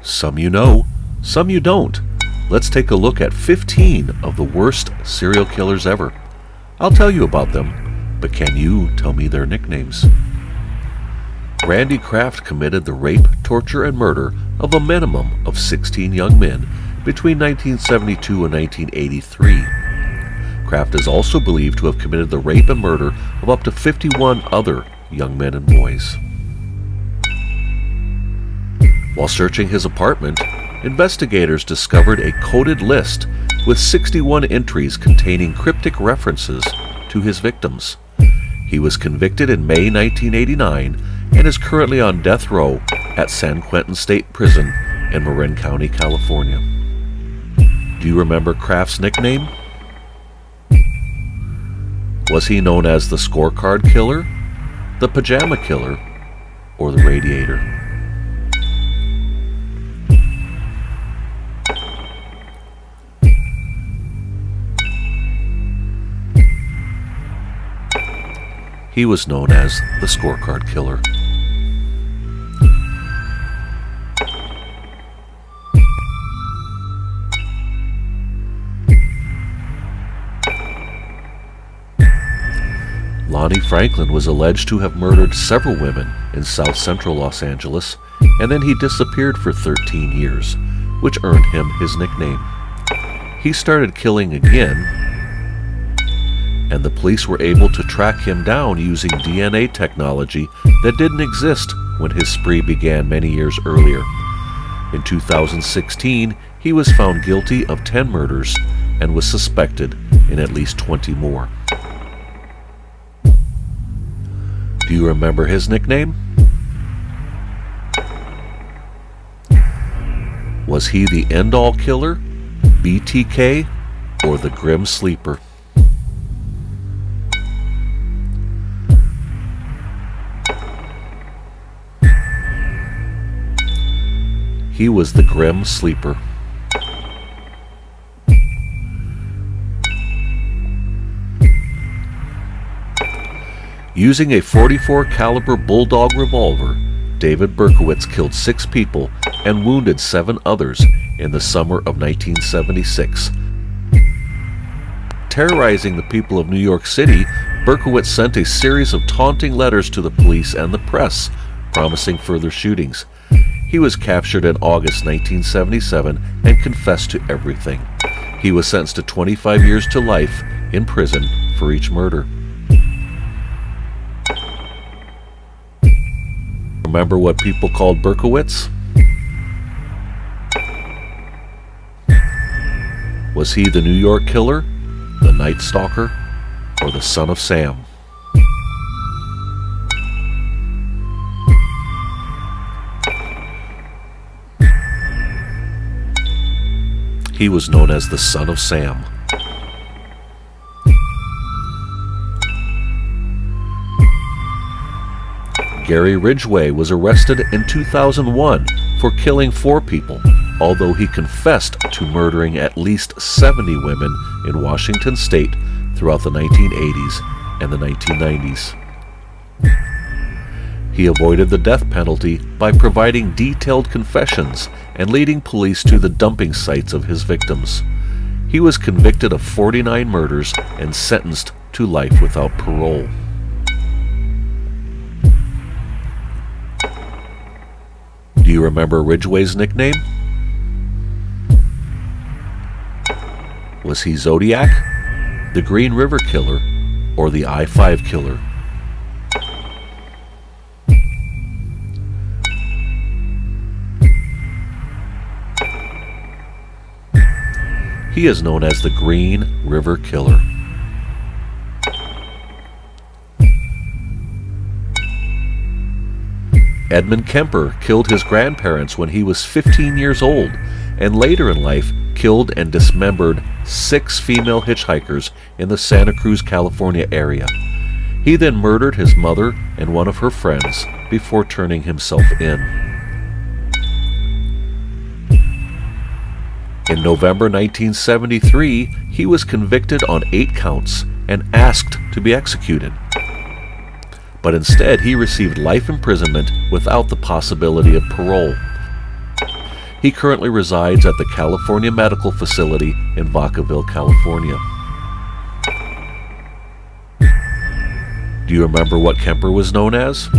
Some you know, some you don't. Let's take a look at 15 of the worst serial killers ever. I'll tell you about them, but can you tell me their nicknames? Randy Kraft committed the rape, torture, and murder of a minimum of 16 young men between 1972 and 1983. Kraft is also believed to have committed the rape and murder of up to 51 other young men and boys. While searching his apartment, investigators discovered a coded list with 61 entries containing cryptic references to his victims. He was convicted in May 1989 and is currently on death row at San Quentin State Prison in Marin County, California. Do you remember Kraft's nickname? Was he known as the Scorecard Killer, the Pajama Killer, or the Radiator? He was known as the Scorecard Killer. Lonnie Franklin was alleged to have murdered several women in South Central Los Angeles, and then he disappeared for 13 years, which earned him his nickname. He started killing again, and the police were able to track him down using DNA technology that didn't exist when his spree began many years earlier. In 2016, he was found guilty of 10 murders and was suspected in at least 20 more. Do you remember his nickname? Was he the End-All Killer, BTK, or the Grim Sleeper? He was the Grim Sleeper. Using a .44 caliber Bulldog revolver, David Berkowitz killed 6 people and wounded 7 others in the summer of 1976. Terrorizing the people of New York City, Berkowitz sent a series of taunting letters to the police and the press, promising further shootings. He was captured in August 1977 and confessed to everything. He was sentenced to 25 years to life in prison for each murder. Remember what people called Berkowitz? Was he the New York Killer, the Night Stalker, or the Son of Sam? He was known as the Son of Sam. Gary Ridgway was arrested in 2001 for killing 4 people, although he confessed to murdering at least 70 women in Washington state throughout the 1980s and the 1990s. He avoided the death penalty by providing detailed confessions and leading police to the dumping sites of his victims. He was convicted of 49 murders and sentenced to life without parole. Do you remember Ridgway's nickname? Was he Zodiac, the Green River Killer, or the I-5 Killer? He is known as the Green River Killer. Edmund Kemper killed his grandparents when he was 15 years old, and later in life killed and dismembered 6 female hitchhikers in the Santa Cruz, California area. He then murdered his mother and one of her friends before turning himself in. In November 1973, he was convicted on 8 counts and asked to be executed. But instead he received life imprisonment without the possibility of parole. He currently resides at the California Medical Facility in Vacaville, California. Do you remember what Kemper was known as?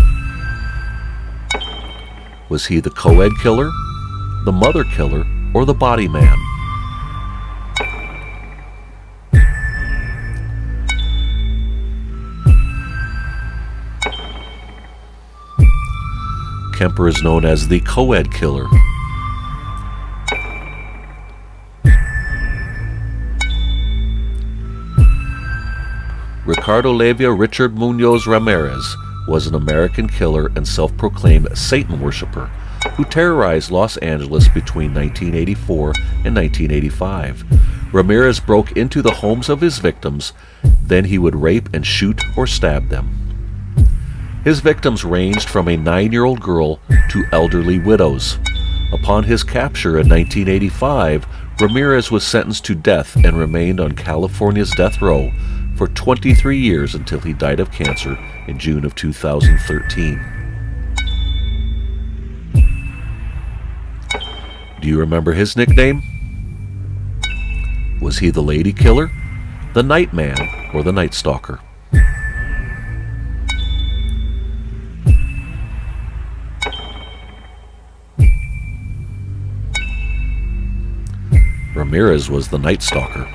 Was he the co-ed killer, the mother killer, or the body man? Kemper is known as the co-ed killer. Ricardo Leyva Richard Munoz Ramirez was an American killer and self-proclaimed Satan worshiper who terrorized Los Angeles between 1984 and 1985. Ramirez broke into the homes of his victims, then he would rape and shoot or stab them. His victims ranged from a 9-year-old girl to elderly widows. Upon his capture in 1985, Ramirez was sentenced to death and remained on California's death row for 23 years until he died of cancer in June of 2013. Do you remember his nickname? Was he the Lady Killer, the Night Man, or the Night Stalker? Ramirez was the Night Stalker.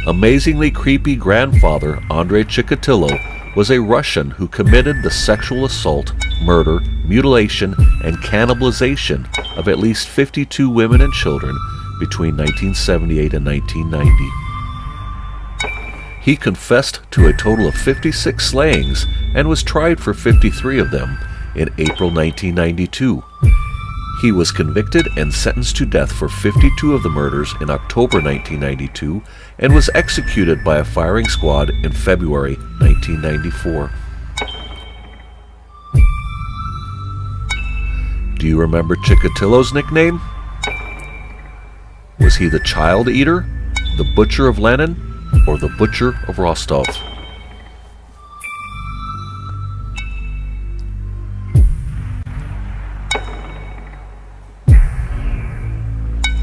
Amazingly creepy grandfather Andrei Chikatilo was a Russian who committed the sexual assault, murder, mutilation, and cannibalization of at least 52 women and children between 1978 and 1990. He confessed to a total of 56 slayings and was tried for 53 of them in April 1992. He was convicted and sentenced to death for 52 of the murders in October 1992 and was executed by a firing squad in February 1994. Do you remember Chikatilo's nickname? Was he the Child Eater, the Butcher of Lenin, or the Butcher of Rostov?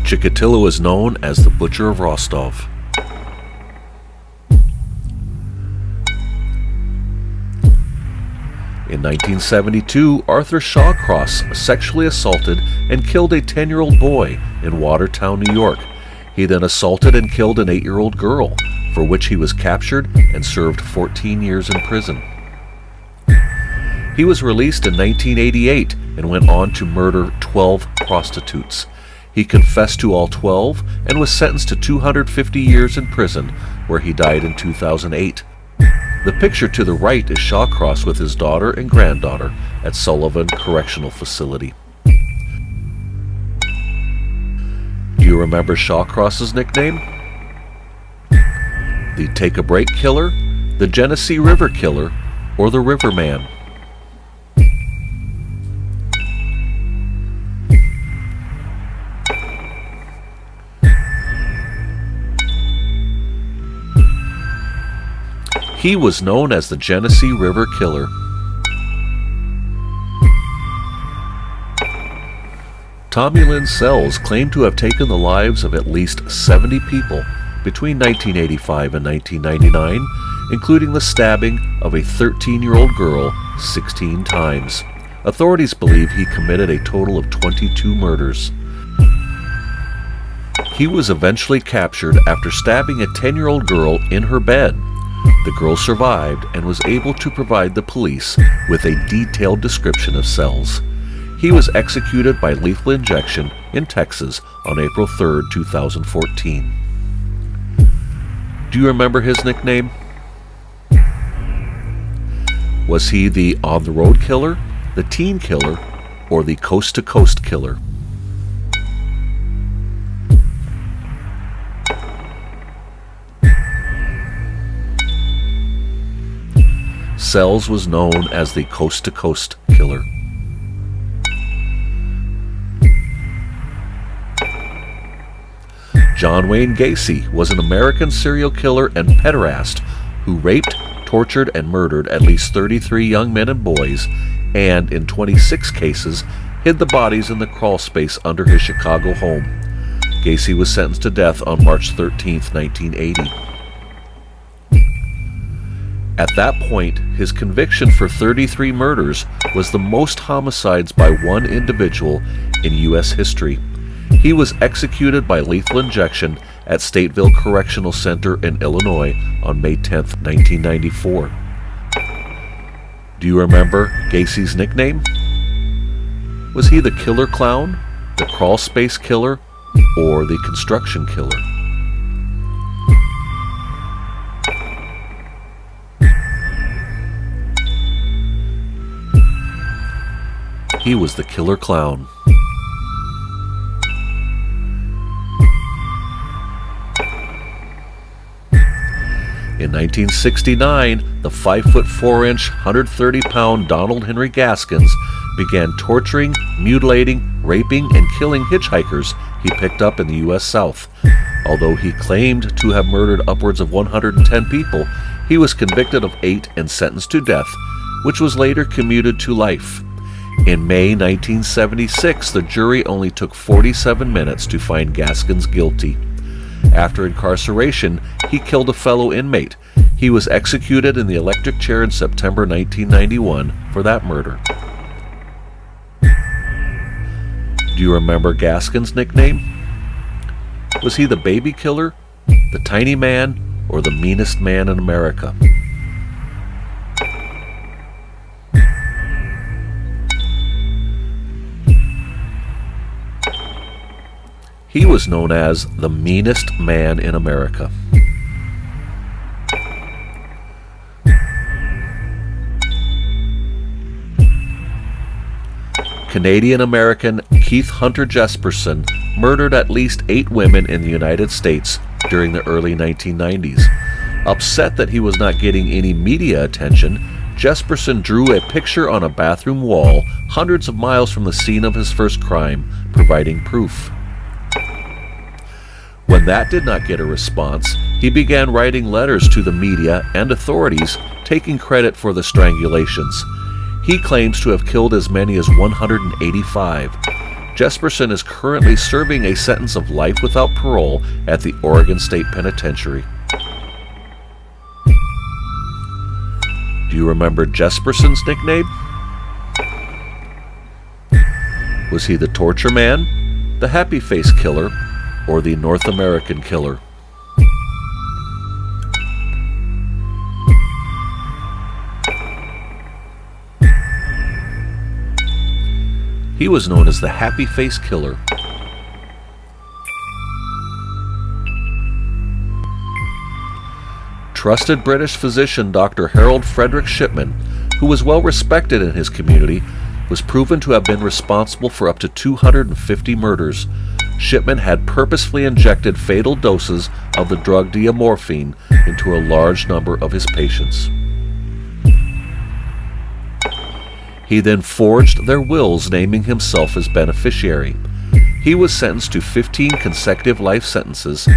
Chikatilo is known as the Butcher of Rostov. In 1972, Arthur Shawcross sexually assaulted and killed a 10-year-old boy in Watertown, New York. He then assaulted and killed an 8-year-old girl, for which he was captured and served 14 years in prison. He was released in 1988 and went on to murder 12 prostitutes. He confessed to all 12 and was sentenced to 250 years in prison, where he died in 2008. The picture to the right is Shawcross with his daughter and granddaughter at Sullivan Correctional Facility. Do you remember Shawcross's nickname? The Take a Break Killer, the Genesee River Killer, or the River Man? He was known as the Genesee River Killer. Tommy Lynn Sells claimed to have taken the lives of at least 70 people between 1985 and 1999, including the stabbing of a 13-year-old girl 16 times. Authorities believe he committed a total of 22 murders. He was eventually captured after stabbing a 10-year-old girl in her bed. The girl survived and was able to provide the police with a detailed description of Sells. He was executed by lethal injection in Texas on April 3, 2014. Do you remember his nickname? Was he the On-the-Road Killer, the Teen Killer, or the Coast-to-Coast Killer? Sells was known as the Coast-to-Coast Killer. John Wayne Gacy was an American serial killer and pederast who raped, tortured and murdered at least 33 young men and boys, and in 26 cases hid the bodies in the crawl space under his Chicago home. Gacy was sentenced to death on March 13, 1980. At that point, his conviction for 33 murders was the most homicides by one individual in U.S. history. He was executed by lethal injection at Stateville Correctional Center in Illinois on May 10, 1994. Do you remember Gacy's nickname? Was he the Killer Clown, the Crawl Space Killer, or the Construction Killer? He was the Killer Clown. In 1969, the 5'4", 130-pound Donald Henry Gaskins began torturing, mutilating, raping, and killing hitchhikers he picked up in the U.S. South. Although he claimed to have murdered upwards of 110 people, he was convicted of 8 and sentenced to death, which was later commuted to life. In May 1976, the jury only took 47 minutes to find Gaskins guilty. After incarceration, he killed a fellow inmate. He was executed in the electric chair in September 1991 for that murder. Do you remember Gaskins' nickname? Was he the baby killer, the tiny man, or the meanest man in America? He was known as the meanest man in America. Canadian-American Keith Hunter Jesperson murdered at least 8 women in the United States during the early 1990s. Upset that he was not getting any media attention, Jesperson drew a picture on a bathroom wall hundreds of miles from the scene of his first crime, providing proof. When that did not get a response, he began writing letters to the media and authorities, taking credit for the strangulations. He claims to have killed as many as 185. Jesperson is currently serving a sentence of life without parole at the Oregon State Penitentiary. Do you remember Jesperson's nickname? Was he the Torture Man, the Happy Face Killer, or the North American Killer? He was known as the Happy Face Killer. Trusted British physician Dr. Harold Frederick Shipman, who was well respected in his community, was proven to have been responsible for up to 250 murders. Shipman had purposefully injected fatal doses of the drug diamorphine into a large number of his patients. He then forged their wills, naming himself as beneficiary. He was sentenced to 15 consecutive life sentences,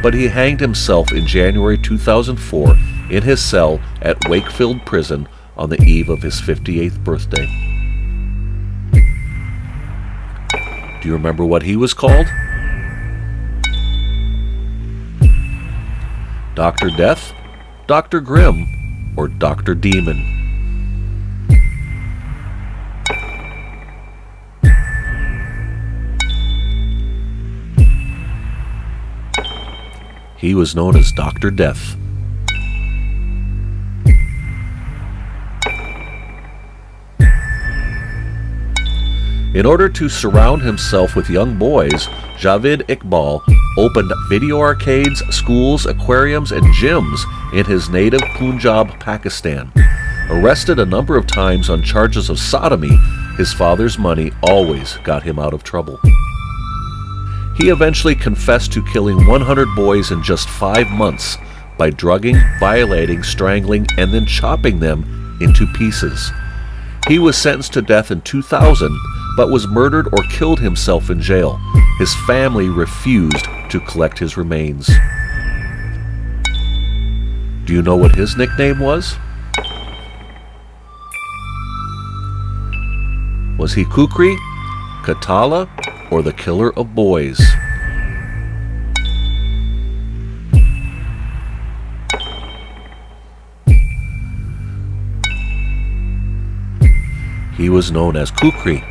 but he hanged himself in January 2004 in his cell at Wakefield Prison on the eve of his 58th birthday. Do you remember what he was called? Dr. Death, Dr. Grimm, or Dr. Demon? He was known as Dr. Death. In order to surround himself with young boys, Javed Iqbal opened video arcades, schools, aquariums, and gyms in his native Punjab, Pakistan. Arrested a number of times on charges of sodomy, his father's money always got him out of trouble. He eventually confessed to killing 100 boys in just 5 months by drugging, violating, strangling, and then chopping them into pieces. He was sentenced to death in 2000, but was murdered or killed himself in jail. His family refused to collect his remains. Do Do you know what his nickname was? Was he Kukri, Katala, or the Killer of Boys? He was known as Kukri.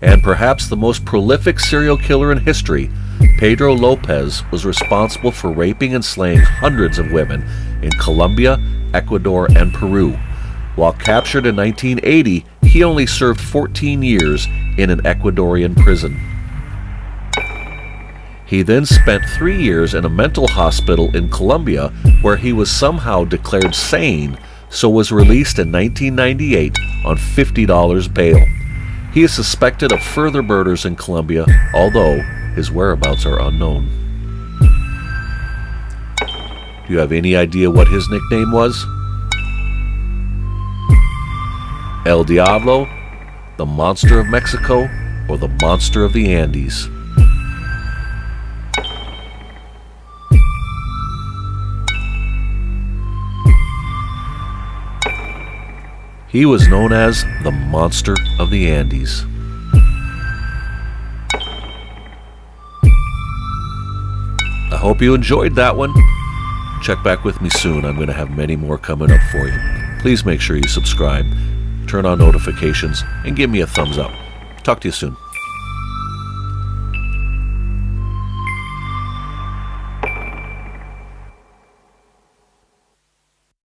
And perhaps the most prolific serial killer in history, Pedro Lopez was responsible for raping and slaying hundreds of women in Colombia, Ecuador, and Peru. While captured in 1980, he only served 14 years in an Ecuadorian prison. He then spent 3 years in a mental hospital in Colombia, where he was somehow declared sane, so was released in 1998 on $50 bail. He is suspected of further murders in Colombia, although his whereabouts are unknown. Do you have any idea what his nickname was? El Diablo, the Monster of Mexico, or the Monster of the Andes? He was known as the Monster of the Andes. I hope you enjoyed that one. Check back with me soon. I'm going to have many more coming up for you. Please make sure you subscribe, turn on notifications, and give me a thumbs up. Talk to you soon.